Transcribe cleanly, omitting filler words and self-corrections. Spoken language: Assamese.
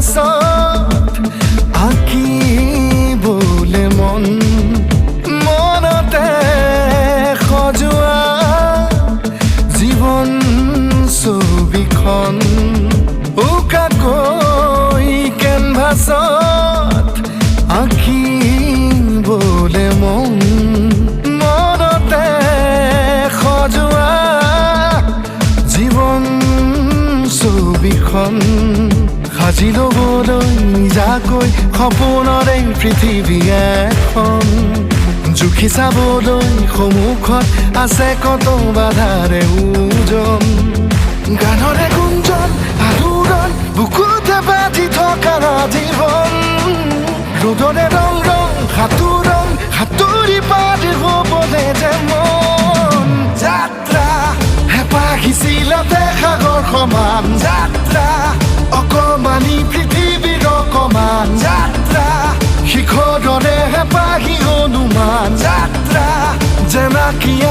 কেনভাছত আঁকিবলে মনতে সজোৱা জীৱন ছবিখন উকাকৈ কেনভাছত আঁকিবলে মনতে সজোৱা জীৱন ছবিখন সাজি ল'বলৈ যাকৈ সপোনৰে পৃথিৱী এখন জুখি চাবলৈ সন্মুখত আছে কত বাধাৰে ওজন গানৰে গুঞ্জন আলোড়ন বুকুতে বাজি থকা জীৱন ৰ'দৰে ৰং সাঁতুৰি পাৰি হ'বলে যে মন যাত্ৰা হেঁপাহিছিলতে সাগৰ সমান যাত্ৰা অকমানি পৃথিৱীৰ অকমান যাত্ৰা শিখৰৰে হেঁপাহি হনুমান যাত্ৰা জেনাকি